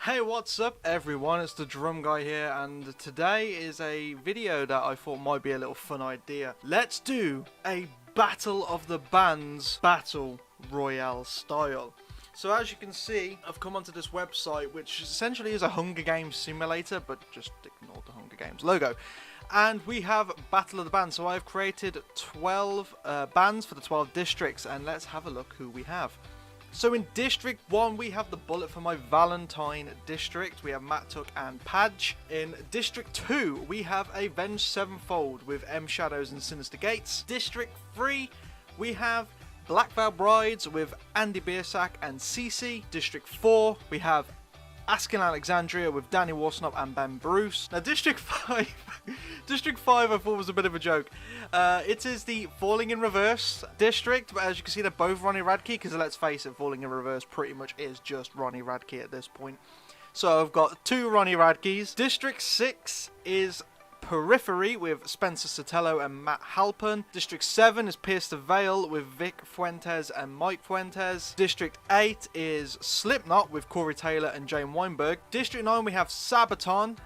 Hey, what's up everyone, it's the Drum Guy here, and today is a video that I thought might be a little fun idea. Let's do a Battle of the Bands Battle Royale style. So as you can see, I've come onto this website which essentially is a Hunger Games simulator, but just ignore the Hunger Games logo. And we have Battle of the Bands, so I've created 12 bands for the 12 districts, and let's have a look who we have. So in District 1, we have the Bullet for My Valentine district. We have Matt Tuck and Padge. In District 2, we have Avenged Sevenfold with M Shadows and Sinister Gates. District 3, we have Black Veil Brides with Andy Biersack and Cece. District 4, we have Asking Alexandria with Danny Warsnop and Ben Bruce. Now District 5, District 5 I thought was a bit of a joke. It is the Falling in Reverse district, but as you can see they're both Ronnie Radke, because let's face it, Falling in Reverse pretty much is just Ronnie Radke at this point. So I've got two Ronnie Radkes. District 6 is Periphery with Spencer Sotelo and Matt Halpern. District 7 is Pierce the Veil with Vic Fuentes and Mike Fuentes. District 8 is Slipknot with Corey Taylor and Jane Weinberg. District 9 we have Sabaton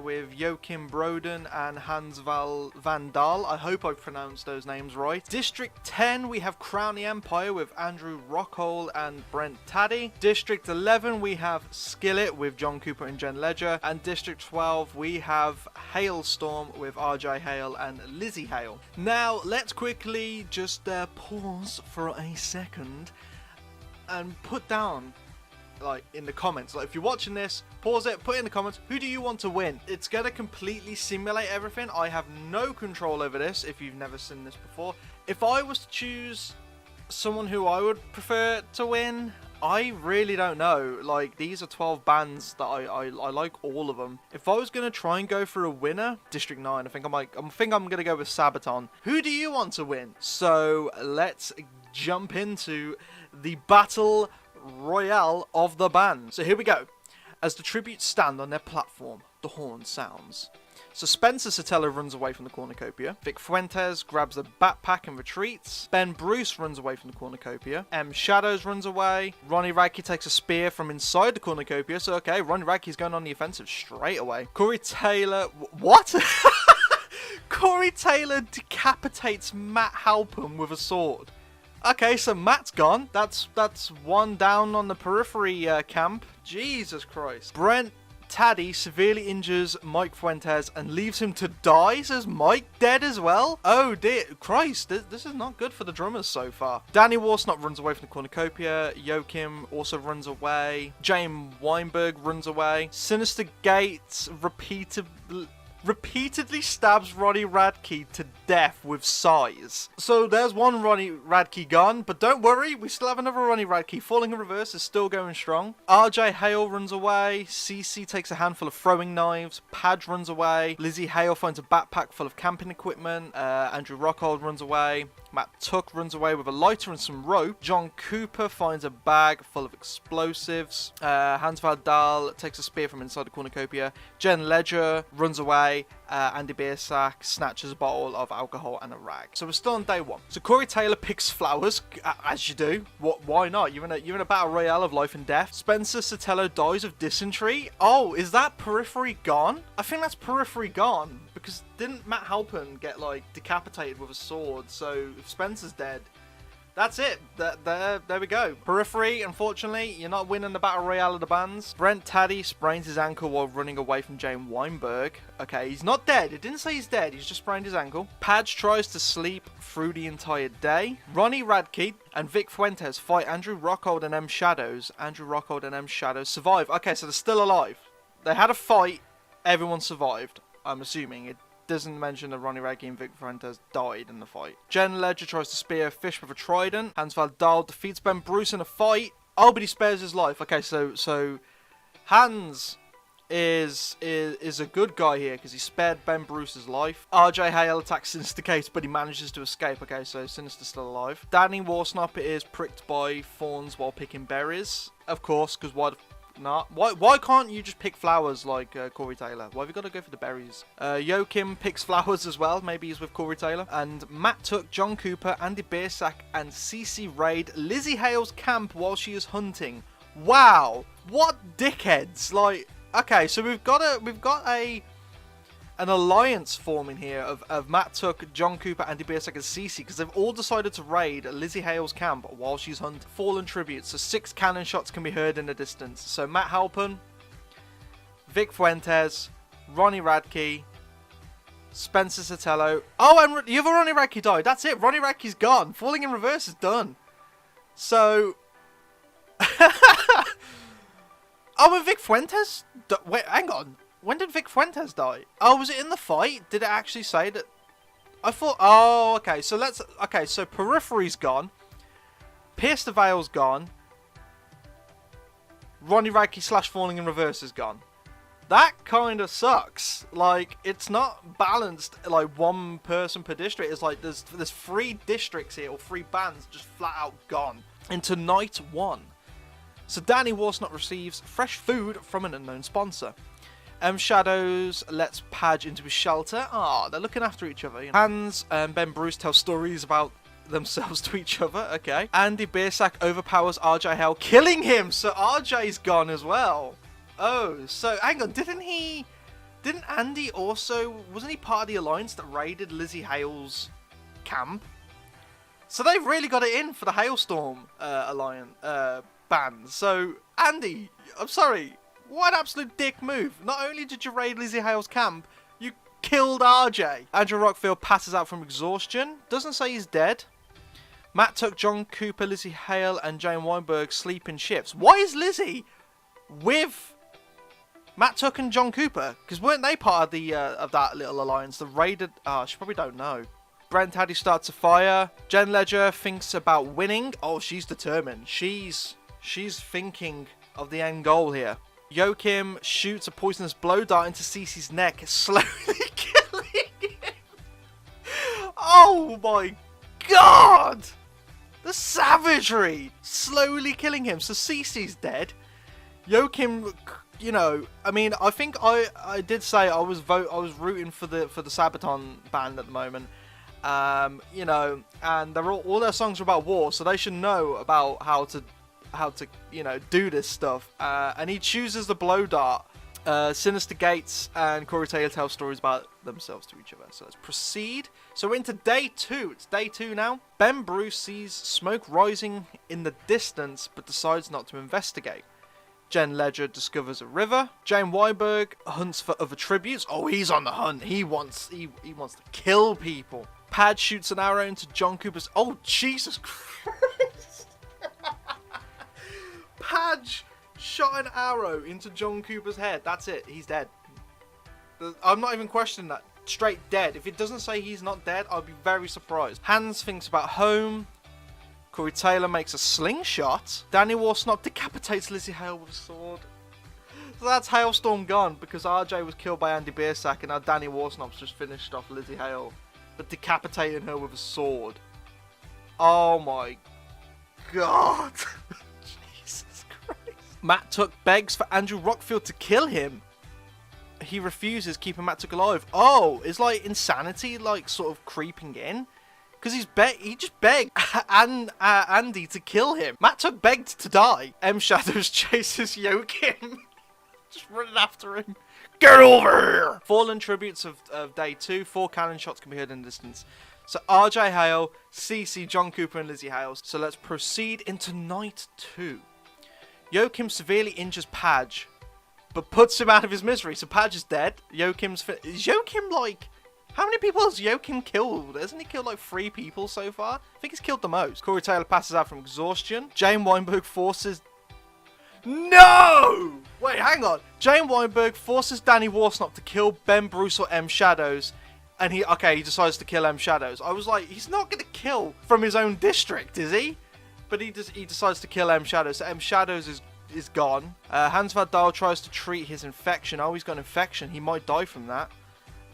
with Joachim Broden and Hans Van Dahl. I hope I pronounced those names right. District 10 we have Crown the Empire with Andrew Rockhold and Brent Taddy. District 11 we have Skillet with John Cooper and Jen Ledger. And District 12 we have Halestorm with RJ Hale and Lizzie Hale. Now let's quickly just pause for a second and put down, like, in the comments, like, if you're watching this, pause it, put in the comments, who do you want to win? It's gonna completely simulate everything. I have no control over this if you've never seen this before. If I was to choose someone who I would prefer to win, I really don't know. Like, these are 12 bands that I like all of them. If I was gonna try and go for a winner, District 9, I think I'm gonna go with Sabaton. Who do you want to win? So let's jump into the Battle Royale of the Bands. So here we go. As the tributes stand on their platform, the horn sounds. So Spencer Sotelo runs away from the cornucopia. Vic Fuentes grabs a backpack and retreats. Ben Bruce runs away from the cornucopia. M Shadows runs away. Ronnie Radke takes a spear from inside the cornucopia. So okay, Ronnie Radke's going on the offensive straight away. Corey Taylor... What? Corey Taylor decapitates Matt Halpern with a sword. Okay, so Matt's gone. That's one down on the Periphery camp. Jesus Christ. Brent Taddy severely injures Mike Fuentes and leaves him to die. Says Mike dead as well? Oh dear Christ, this is not good for the drummers so far. Danny Warsnop runs away from the cornucopia. Joachim also runs away. Jane Weinberg runs away. Sinister Gates repeatedly stabs Ronnie Radke to death with size. So there's one Ronnie Radke gone, but don't worry, we still have another Ronnie Radke. Falling in Reverse is still going strong. RJ Hale runs away. Cece takes a handful of throwing knives. Padge runs away. Lizzie Hale finds a backpack full of camping equipment. Andrew Rockhold runs away. Matt Tuck runs away with a lighter and some rope. John Cooper finds a bag full of explosives. Hans Van Dahl takes a spear from inside the cornucopia. Jen Ledger runs away. Andy Biersack snatches a bottle of alcohol and a rag. So we're still on day one. So Corey Taylor picks flowers, as you do. Why not? You're in a battle royale of life and death. Spencer Sotelo dies of dysentery. Oh, is that Periphery gone? I think that's Periphery gone, because didn't Matt Halpern get, like, decapitated with a sword? So if Spencer's dead, that's it. There we go. Periphery, unfortunately, you're not winning the Battle Royale of the Bands. Brent Taddy sprains his ankle while running away from Jane Weinberg. Okay, he's not dead. It didn't say he's dead. He's just sprained his ankle. Padge tries to sleep through the entire day. Ronnie Radke and Vic Fuentes fight Andrew Rockhold and M Shadows. Andrew Rockhold and M Shadows survive. Okay, so they're still alive. They had a fight. Everyone survived, I'm assuming. It doesn't mention that Ronnie Radke and Vic Fuentes died in the fight. Jen Ledger tries to spear a fish with a trident. Hans Van Dahl defeats Ben Bruce in a fight. Oh, but he spares his life. Okay, so Hans is a good guy here because he spared Ben Bruce's life. RJ Hale attacks Sinister Gates, but he manages to escape. Okay, so Sinister's still alive. Danny Warsnop is pricked by thorns while picking berries. Of course, because why the not. Why can't you just pick flowers like Corey Taylor? Why have you got to go for the berries? Joachim picks flowers as well. Maybe he's with Corey Taylor. And Matt Tuck, John Cooper, Andy Biersack, and Cece raid Lizzie Hale's camp while she is hunting. Wow! What dickheads? Like, okay, so we've got an alliance forming here of Matt Tuck, John Cooper, Andy Biersack, and Cece, because they've all decided to raid Lizzie Hale's camp while she's hunting fallen tributes. So 6 cannon shots can be heard in the distance. So Matt Halpern, Vic Fuentes, Ronnie Radke, Spencer Sotelo. Oh, and the other Ronnie Radke died. That's it. Ronnie Radke's gone. Falling in Reverse is done. So... Oh, and Vic Fuentes? Wait, hang on. When did Vic Fuentes die? Oh, was it in the fight? Did it actually say that? I thought... Oh, okay. So let's... Okay, so Periphery's gone. Pierce the Veil's gone. Ronnie Radke / Falling in Reverse is gone. That kind of sucks. Like, it's not balanced, like, one person per district. It's like there's 3 districts here, or 3 bands just flat out gone. Into night 1. So Danny Warsnot receives fresh food from an unknown sponsor. Shadows lets Padge into his shelter. Ah, they're looking after each other. You know. Hans and Ben Bruce tell stories about themselves to each other. Okay. Andy Biersack overpowers RJ Hale, killing him. So RJ's gone as well. Oh, so hang on. Didn't Andy also... Wasn't he part of the alliance that raided Lizzie Hale's camp? So they've really got it in for the Halestorm alliance band. So, Andy, I'm sorry. What an absolute dick move. Not only did you raid Lizzie Hale's camp, you killed RJ. Andrew Rockfield passes out from exhaustion. Doesn't say he's dead. Matt Tuck, John Cooper, Lizzie Hale, and Jane Weinberg sleep in shifts. Why is Lizzie with Matt Tuck and John Cooper? Because weren't they part of the of that little alliance? The raided... Oh, she probably don't know. Brent Haddy starts a fire. Jen Ledger thinks about winning. Oh, she's determined. She's thinking of the end goal here. Joachim shoots a poisonous blow dart into Cece's neck, slowly killing him. Oh my god! The savagery! Slowly killing him. So Cece's dead. Joachim, you know, I mean, I think I did say I was rooting for the Sabaton band at the moment. You know, and they're all their songs are about war, so they should know about how to you know, do this stuff. And he chooses the blow dart. Sinister Gates and Corey Taylor tell stories about themselves to each other. So let's proceed. So we're into day 2. It's day 2 now. Ben Bruce sees smoke rising in the distance, but decides not to investigate. Jen Ledger discovers a river. Jane Weinberg hunts for other tributes. Oh, he's on the hunt. He wants to kill people. Pad shoots an arrow into John Cooper's... Oh, Jesus Christ. Padge shot an arrow into John Cooper's head. That's it. He's dead. I'm not even questioning that. Straight dead. If it doesn't say he's not dead, I'll be very surprised. Hans thinks about home. Corey Taylor makes a slingshot. Danny Warsnop decapitates Lizzie Hale with a sword. So that's Halestorm gone, because RJ was killed by Andy Biersack, and now Danny Warsnop's just finished off Lizzie Hale, but decapitating her with a sword. Oh my god. Jesus Christ. Matt Tuck begs for Andrew Rockfield to kill him. He refuses, keeping Matt Tuck alive. Oh, is like insanity like sort of creeping in? Because he just begged Andy to kill him. Matt Tuck begged to die. Shadows chases Joachim. Just running after him. Get over here! Fallen tributes of day 2. 4 cannon shots can be heard in the distance. So RJ Hale, CC, John Cooper, and Lizzie Hale. So let's proceed into night 2. Joachim severely injures Padge, but puts him out of his misery. So Padge is dead. Is Joachim like... How many people has Joachim killed? Hasn't he killed like 3 people so far? I think he's killed the most. Corey Taylor passes out from exhaustion. Jane Weinberg forces... No! Wait, hang on. Jane Weinberg forces Danny Warsnop to kill Ben Bruce or Shadows. And he decides to kill Shadows. I was like, he's not going to kill from his own district, is he? But he decides to kill Shadows. So Shadows is gone. Hans Van Dahl tries to treat his infection. Oh, he's got an infection. He might die from that.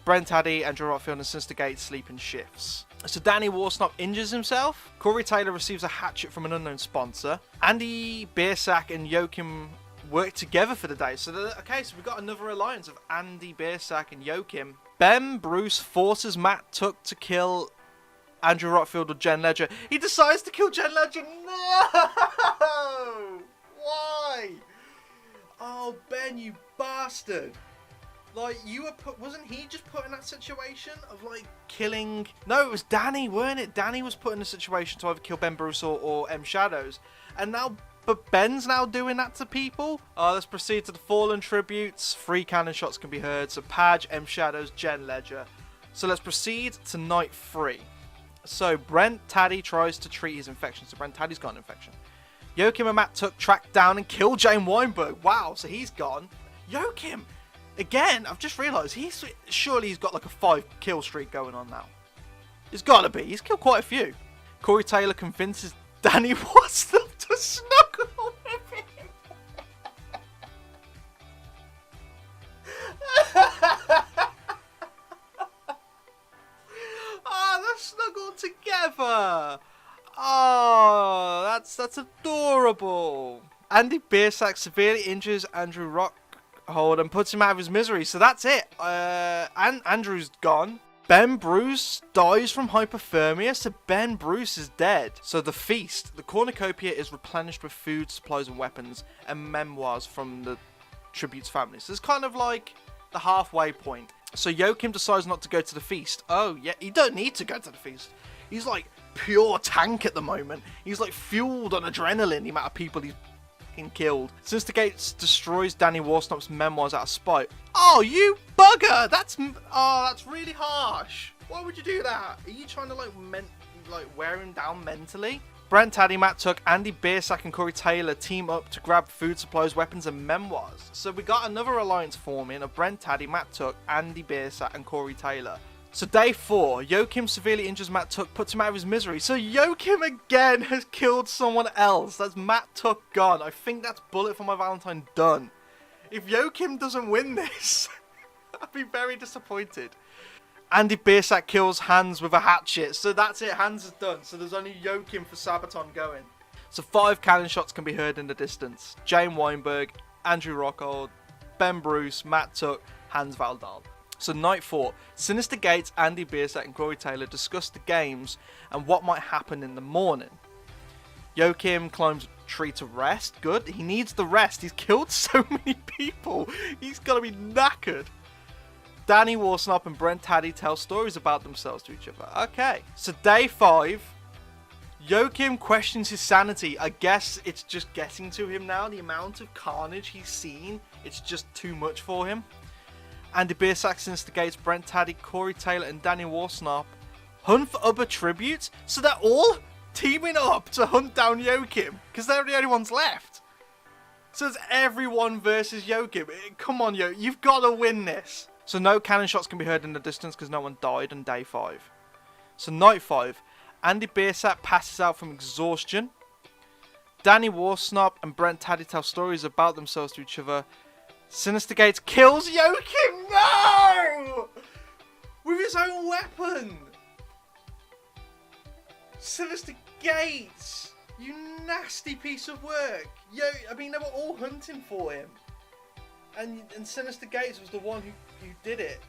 Brent Haddy, Andrew Rockfield, and Sinister Gates sleep in shifts. So Danny Warsnop injures himself. Corey Taylor receives a hatchet from an unknown sponsor. Andy Biersack and Joachim work together for the day. So we've got another alliance of Andy Biersack and Joachim. Ben Bruce forces Matt Tuck to kill Andrew Rockfield or Jen Ledger. He decides to kill Jen Ledger. No! Why? Oh, Ben, you bastard. Like, you were wasn't he just put in that situation of, like, killing... No, it was Danny, weren't it? Danny was put in a situation to either kill Ben Bruce or M Shadows. And now, but Ben's now doing that to people? Let's proceed to the Fallen tributes. 3 cannon shots can be heard. So, Padge, M Shadows, Jen Ledger. So, let's proceed to night 3. So, Brent Taddy tries to treat his infection. So, Brent Taddy's got an infection. Joachim and Matt Tuck track down and kill Jane Weinberg. Wow, so he's gone. Joachim... Again, I've just realised surely he's got like a 5 kill streak going on now. It's gotta be. He's killed quite a few. Corey Taylor convinces Danny Wasnop to snuggle with him. Oh, they snuggled together. Oh, that's adorable. Andy Biersack severely injures Andrew Rockhold and puts him out of his misery. So that's it. And Andrew's gone. Ben Bruce dies from hypothermia, so Ben Bruce is dead. So the feast. The cornucopia is replenished with food, supplies and weapons, and memoirs from the tribute's family. So it's kind of like the halfway point. So Joachim decides not to go to the feast. Oh, yeah, he don't need to go to the feast. He's like pure tank at the moment. He's like fueled on adrenaline, the amount of people he's killed. Since the Gates destroys Danny Warsnop's memoirs out of spite. Oh, you bugger! That's really harsh. Why would you do that? Are you trying to like wear him down mentally? Brent Taddy, Matt Tuck, Andy Biersack and Corey Taylor team up to grab food, supplies, weapons and memoirs. So we got another alliance forming of Brent Taddy, Matt Tuck, Andy Biersack and Corey Taylor. So day 4, Joachim severely injures Matt Tuck, puts him out of his misery. So Joachim again has killed someone else. That's Matt Tuck gone. I think that's Bullet for My Valentine done. If Joachim doesn't win this, I'd be very disappointed. Andy Biersack kills Hans with a hatchet. So that's it, Hans is done. So there's only Joachim for Sabaton going. So 5 cannon shots can be heard in the distance. Jane Weinberg, Andrew Rockhold, Ben Bruce, Matt Tuck, Hans Valdal. So night 4, Sinister Gates, Andy Biersack and Corey Taylor discuss the games and what might happen in the morning. Joachim climbs a tree to rest. Good, he needs the rest. He's killed so many people. He's got to be knackered. Danny Warsnop and Brent Taddy tell stories about themselves to each other. Okay, so day 5, Joachim questions his sanity. I guess it's just getting to him now. The amount of carnage he's seen, it's just too much for him. Andy Biersack instigates Brent Taddy, Corey Taylor and Danny Warsnop hunt for other tributes. So they're all teaming up to hunt down Joachim because they're the only ones left. So it's everyone versus Joachim. Come on, you've got to win this. So no cannon shots can be heard in the distance because no one died on day 5. So night 5, Andy Biersack passes out from exhaustion. Danny Warsnop and Brent Taddy tell stories about themselves to each other. Sinister Gates kills Joachim. No! With his own weapon. Sinister Gates, you nasty piece of work. I mean, they were all hunting for him. And Sinister Gates was the one who did it.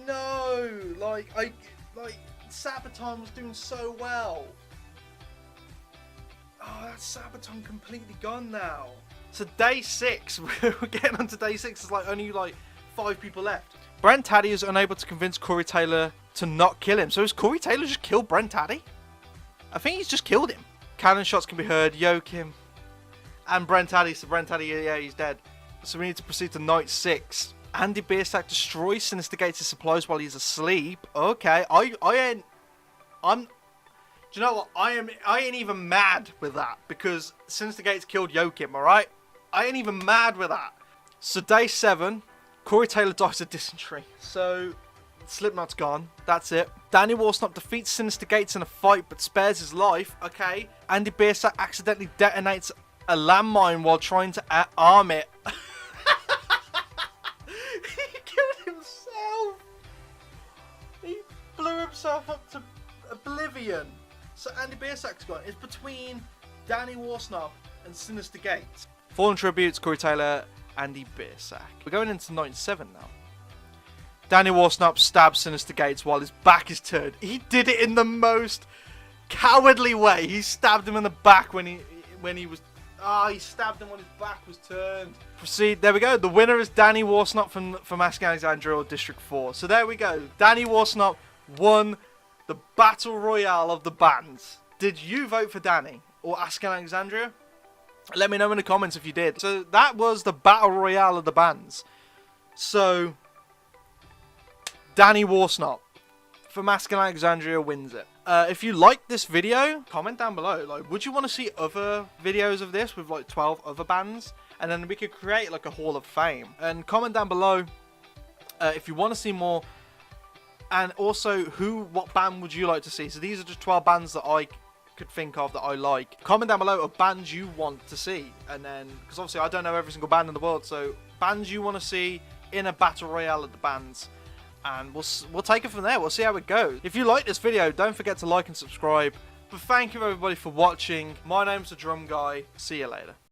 No, Sabaton was doing so well. Oh, that's Sabaton completely gone now. So day 6, we're getting on to day 6. It's like only 5 people left. Brent Taddy is unable to convince Corey Taylor to not kill him. So has Corey Taylor just killed Brent Taddy? I think he's just killed him. Cannon shots can be heard. Joachim and Brent Taddy. So Brent Taddy, yeah, he's dead. So we need to proceed to night 6. Andy Biersack destroys Sinister Gates' supplies while he's asleep. Okay, do you know what? I ain't even mad with that because Sinister Gates killed Joachim, alright? I ain't even mad with that. So day 7, Corey Taylor dies of dysentery. So Slipknot's gone. That's it. Danny Warsnop defeats Sinister Gates in a fight but spares his life. Okay. Andy Biersack accidentally detonates a landmine while trying to arm it. He killed himself. He blew himself up to oblivion. So Andy Biersack's gone. It's between Danny Warsnop and Sinister Gates. Fallen tributes, Corey Taylor, Andy Biersack. We're going into night 7 now. Danny Warsnop stabs Sinister Gates while his back is turned. He did it in the most cowardly way. He stabbed him in the back when he was... Ah, he stabbed him when his back was turned. Proceed. There we go. The winner is Danny Warsnop from Ask Alexandria or District 4. So there we go. Danny Warsnop won the Battle Royale of the bands. Did you vote for Danny or Ask Alexandria? Let me know in the comments if you did. So that was the Battle Royale of the bands. So Danny Warsnop from Ask Alexandria wins it. If you liked this video, comment down below. Like, would you want to see other videos of this with like 12 other bands? And then we could create like a Hall of Fame. And comment down below if you want to see more. And also, what band would you like to see? So these are just 12 bands that I could think of that I like. Comment down below of bands you want to see. And then, because obviously I don't know every single band in the world, so bands you want to see in a Battle Royale of the bands. And we'll take it from there. We'll see how it goes. If you like this video, don't forget to like and subscribe. But thank you everybody for watching. My name's the Drum Guy. See you later.